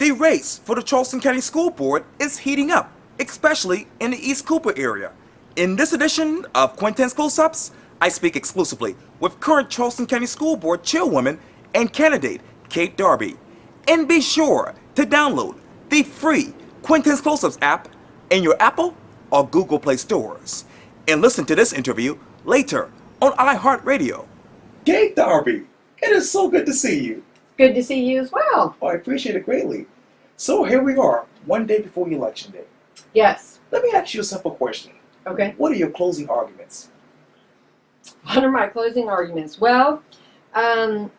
The race for the Charleston County School Board is heating up, especially in the East Cooper area. In this edition of Quintin's Close-Ups, I speak exclusively with current Charleston County School Board chairwoman and candidate Kate Darby. And be sure to download the free Quintin's Close-Ups app in your Apple or Google Play stores. And listen to this interview later on iHeartRadio. Kate Darby, it is so good to see you. Good to see you as well. Oh, I appreciate it greatly. So here we are, one day before Election Day. Yes. Let me ask you a simple question. Okay. What are your closing arguments? What are my closing arguments? Well, I'd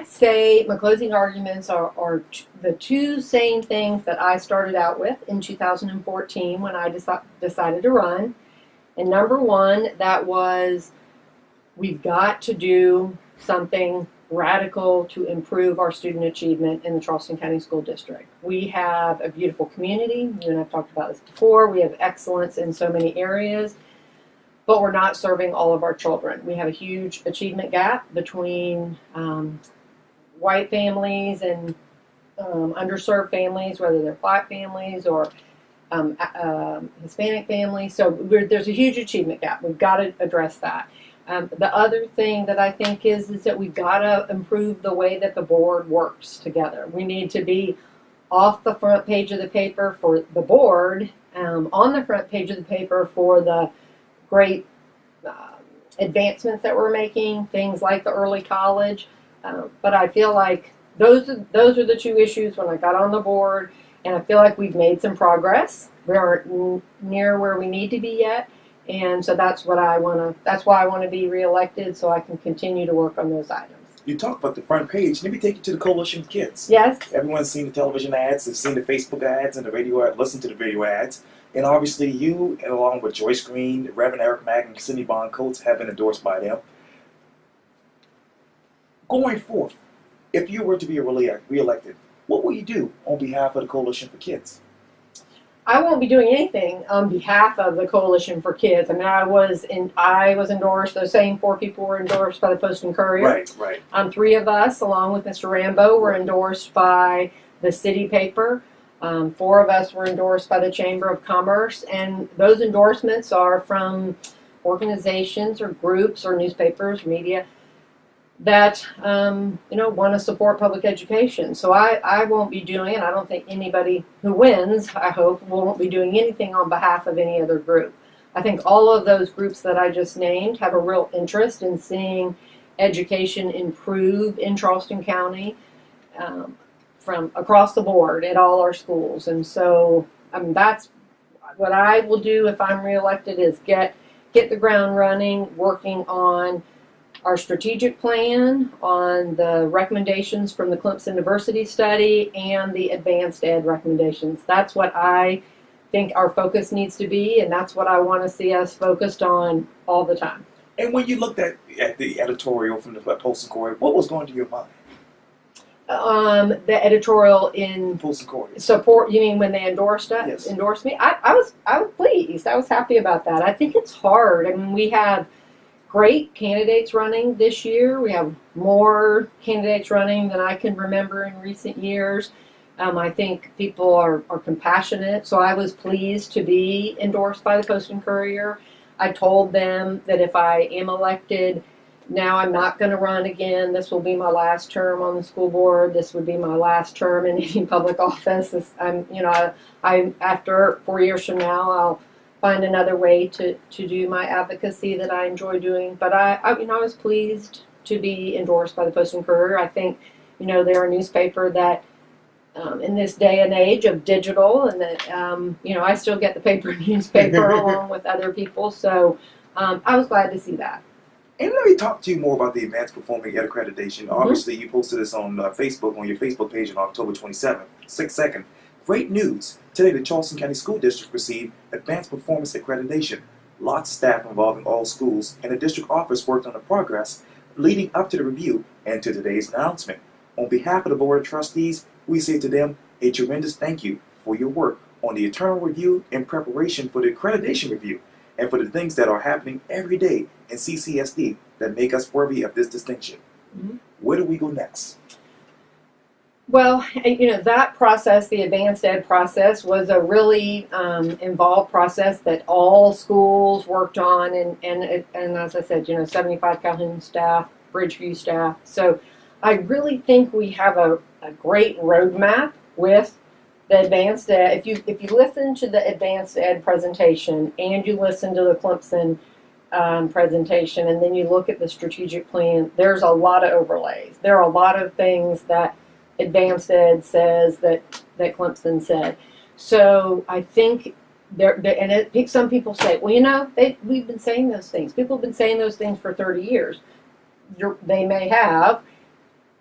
say my closing arguments are the two same things that I started out with in 2014 when I decided to run. And number one, that was we've got to do something radical to improve our student achievement in the Charleston County School District. We have a beautiful community. You and I've talked about this before. We have excellence in so many areas, but we're not serving all of our children. We have a huge achievement gap between white families and underserved families, whether they're Black families or Hispanic families. So there's a huge achievement gap. We've got to address that. The other thing that I think is that we've got to improve the way that the board works together. We need to be off the front page of the paper for the board, on the front page of the paper for the great advancements that we're making, things like the early college. But I feel like those are the two issues when I got on the board, and I feel like we've made some progress. We aren't near where we need to be yet. And so that's why I want to be reelected, so I can continue to work on those items. You talk about the front page. Let me take you to the Coalition of Kids. Yes. Everyone's seen the television ads, they've seen the Facebook ads and the radio ads, listened to the video ads. And obviously you, along with Joyce Green, Reverend Eric Mack, and Cindy Bond Coates have been endorsed by them. Going forth, if you were to be reelected, what will you do on behalf of the Coalition for Kids? I won't be doing anything on behalf of the Coalition for Kids. I mean, I was endorsed. Those same four people were endorsed by the Post and Courier. Right. Three of us, along with Mr. Rambo, were endorsed by the City Paper. Four of us were endorsed by the Chamber of Commerce, and those endorsements are from organizations or groups or newspapers, media that want to support public education. So I won't be doing it. I don't think anybody who wins, I hope, won't be doing anything on behalf of any other group. I think all of those groups that I just named have a real interest in seeing education improve in Charleston County from across the board at all our schools. And so that's what I will do if I'm reelected, is get the ground running, working on our strategic plan, on the recommendations from the Clemson Diversity Study, and the advanced ed recommendations. That's what I think our focus needs to be, and that's what I want to see us focused on all the time. And when you looked at the editorial from the Post and Courier, what was going to your mind? The editorial in Post and Courier support. You mean when they endorsed us? Yes. Endorsed me? I was pleased. I was happy about that. I think it's hard. I mean, we have great candidates running this year. We have more candidates running than I can remember in recent years. I think people are compassionate, so I was pleased to be endorsed by the Post and Courier. I told them that if I am elected, now I'm not going to run again. This will be my last term on the school board. This would be my last term in any public office. I after 4 years from now, I'll find another way to do my advocacy that I enjoy doing. But I was pleased to be endorsed by the Post and Courier. I think, they're a newspaper that, in this day and age of digital, and that, I still get the paper newspaper along with other people. So I was glad to see that. And let me talk to you more about the Advanced Performing Ed Accreditation. Mm-hmm. Obviously, you posted this on Facebook, on your Facebook page on October 27th. 6-second. Great news. Today, the Charleston County School District received Advanced Performance Accreditation. Lots of staff involving all schools, and the district office worked on the progress leading up to the review and to today's announcement. On behalf of the Board of Trustees, we say to them a tremendous thank you for your work on the internal review in preparation for the accreditation review, and for the things that are happening every day in CCSD that make us worthy of this distinction. Mm-hmm. Where do we go next? Well, that process, the advanced ed process, was a really involved process that all schools worked on, and as I said, 75 Calhoun staff, Bridgeview staff. So I really think we have a great roadmap with the advanced ed. If you listen to the advanced ed presentation and you listen to the Clemson presentation, and then you look at the strategic plan, there's a lot of overlays. There are a lot of things that advanced ed says that Clemson said. So I think some people say, well, we've been saying those things. People have been saying those things for 30 years. They may have,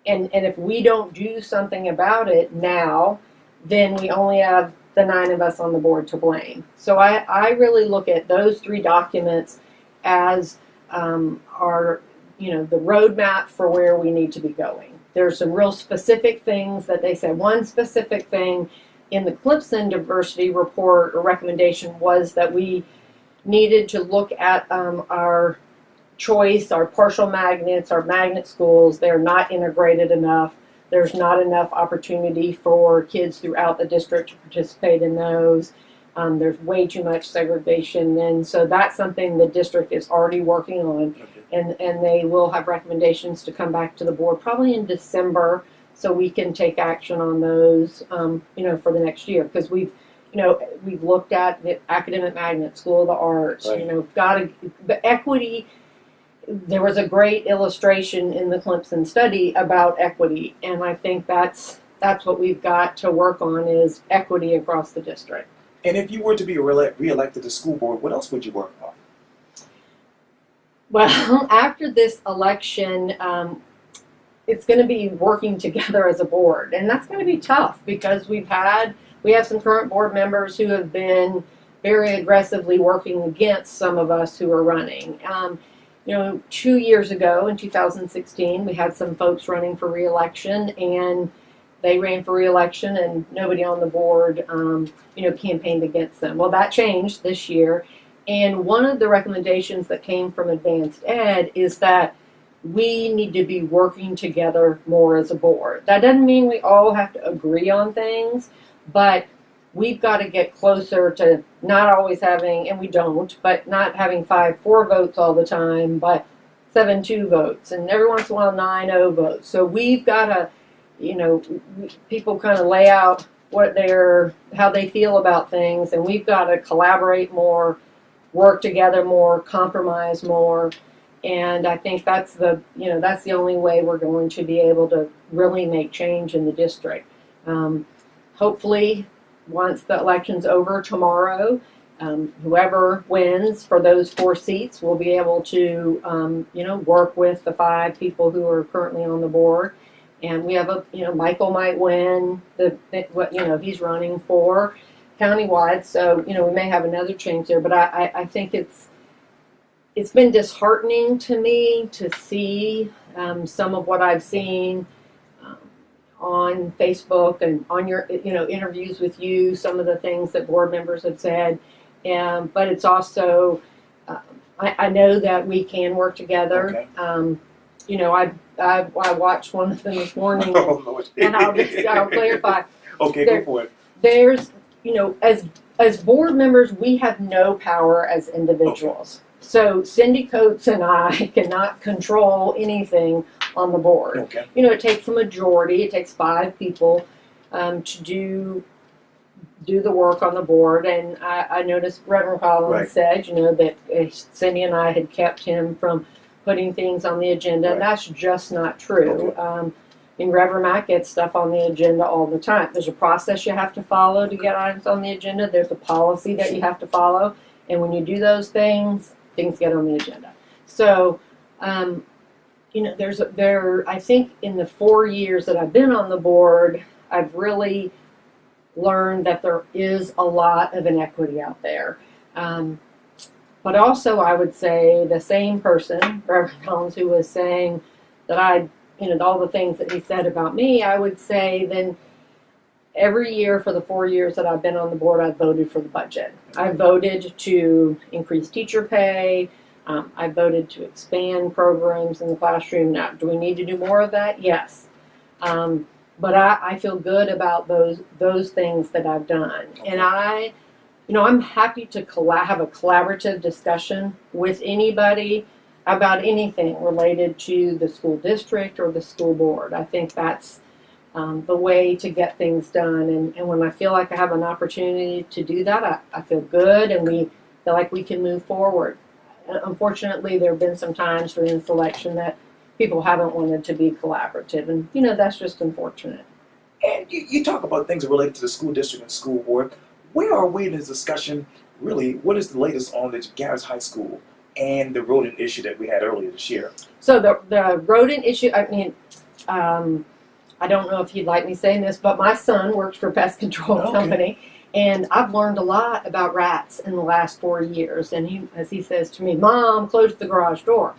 and if we don't do something about it now, then we only have the 9 of us on the board to blame. So I really look at those 3 documents as our, the roadmap for where we need to be going. There's some real specific things that they said. One specific thing in the Clemson diversity report or recommendation was that we needed to look at our choice, our partial magnets, our magnet schools. They're not integrated enough. There's not enough opportunity for kids throughout the district to participate in those. There's way too much segregation, and so that's something the district is already working on. And they will have recommendations to come back to the board probably in December, so we can take action on those, for the next year. Because we've looked at the academic magnet, School of the Arts, right. The equity. There was a great illustration in the Clemson study about equity, and I think that's what we've got to work on is equity across the district. And if you were to be re-elected to school board, what else would you work on? Well, after this election, it's going to be working together as a board, and that's going to be tough because we have some current board members who have been very aggressively working against some of us who are running. 2 years ago in 2016, we had some folks running for re-election, and they ran for re-election, and nobody on the board, campaigned against them. Well, that changed this year. And one of the recommendations that came from advanced ed is that we need to be working together more as a board. That doesn't mean we all have to agree on things, but we've got to get closer to not always having, and we don't, but not having 5-4 votes all the time, but 7-2 votes, and every once in a while 9-0 votes. So we've got to, people kind of lay out how they feel about things, and we've got to collaborate more, work together more, compromise more, and I think that's the only way we're going to be able to really make change in the district. Hopefully, once the election's over tomorrow, whoever wins for those 4 seats will be able to, work with the 5 people who are currently on the board. And we have Michael might win he's running for countywide, so we may have another change there. But I think it's been disheartening to me to see some of what I've seen on Facebook and on your interviews with you. Some of the things that board members have said, but it's also I know that we can work together. Okay. I watched one of them this morning, Oh, Lord. and I'll clarify. Okay, go for it. There's, as board members, we have no power as individuals. Okay. So Cindy Coates and I cannot control anything on the board. Okay. It takes a majority. It takes 5 people to do the work on the board. And I noticed Reverend Collins said, that Cindy and I had kept him from putting things on the agenda. Right. And that's just not true. Okay. Reverend Mac gets stuff on the agenda all the time. There's a process you have to follow to get items on the agenda. There's a policy that you have to follow. And when you do those things get on the agenda. So, I think in the 4 years that I've been on the board, I've really learned that there is a lot of inequity out there. But also, I would say the same person, Reverend Collins, who was saying that all the things that he said about me, I would say then every year for the 4 years that I've been on the board, I've voted for the budget. I voted to increase teacher pay. I voted to expand programs in the classroom. Now, do we need to do more of that? Yes. but I feel good about those things that I've done. And I'm happy to have a collaborative discussion with anybody about anything related to the school district or the school board. I think that's the way to get things done. And when I feel like I have an opportunity to do that, I feel good, and we feel like we can move forward. Unfortunately, there have been some times during this election that people haven't wanted to be collaborative, and that's just unfortunate. And you talk about things related to the school district and school board. Where are we in this discussion? Really, what is the latest on the Garrett's High School and the rodent issue that we had earlier this year? So the rodent issue, I don't know if you'd like me saying this, but my son works for a pest control company, and I've learned a lot about rats in the last 4 years. And as he says to me, "Mom, close the garage door."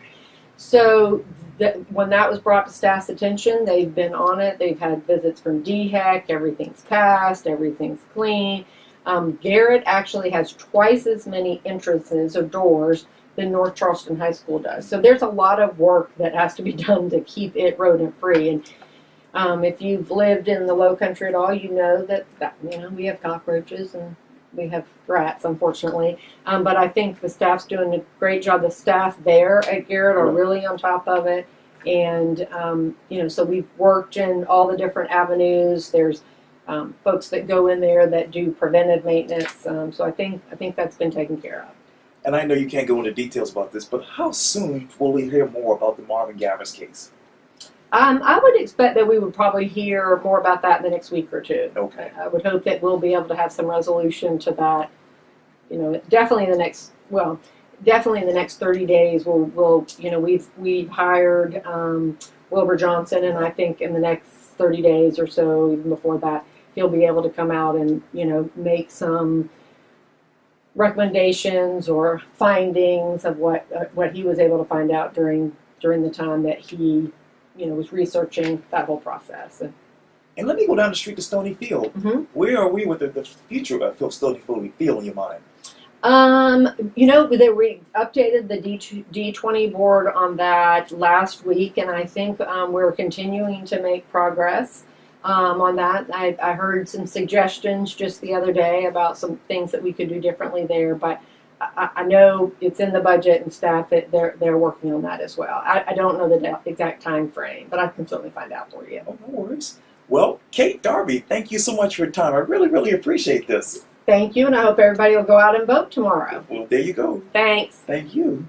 So when that was brought to staff's attention, they've been on it. They've had visits from DHEC. Everything's cast. Everything's clean. Garrett actually has twice as many entrances or doors than North Charleston High School does. So there's a lot of work that has to be done to keep it rodent free. And if you've lived in the Low Country at all, you know that we have cockroaches and we have rats, unfortunately. But I think the staff's doing a great job. The staff there at Garrett are really on top of it. And, so we've worked in all the different avenues. There's folks that go in there that do preventive maintenance. So I think that's been taken care of. And I know you can't go into details about this, but how soon will we hear more about the Marvin Gavins case? I would expect that we would probably hear more about that in the next week or two. Okay. I would hope that we'll be able to have some resolution to that. Definitely in the next 30 days. We've hired Wilbur Johnson, and I think in the next 30 days or so, even before that, he'll be able to come out and make some recommendations or findings of what he was able to find out during the time that he was researching that whole process. And let me go down the street to Stony Field. Mm-hmm. Where are we with the future of Stony Field in your mind? They updated the D20 board on that last week, and I think we're continuing to make progress on that. I heard some suggestions just the other day about some things that we could do differently there, but I know it's in the budget, and staff they're working on that as well. I don't know the exact time frame, but I can certainly find out for you. Oh, no worries. Well, Kate Darby, thank you so much for your time. I really, really appreciate this. Thank you, and I hope everybody will go out and vote tomorrow. Well, there you go. Thanks. Thank you.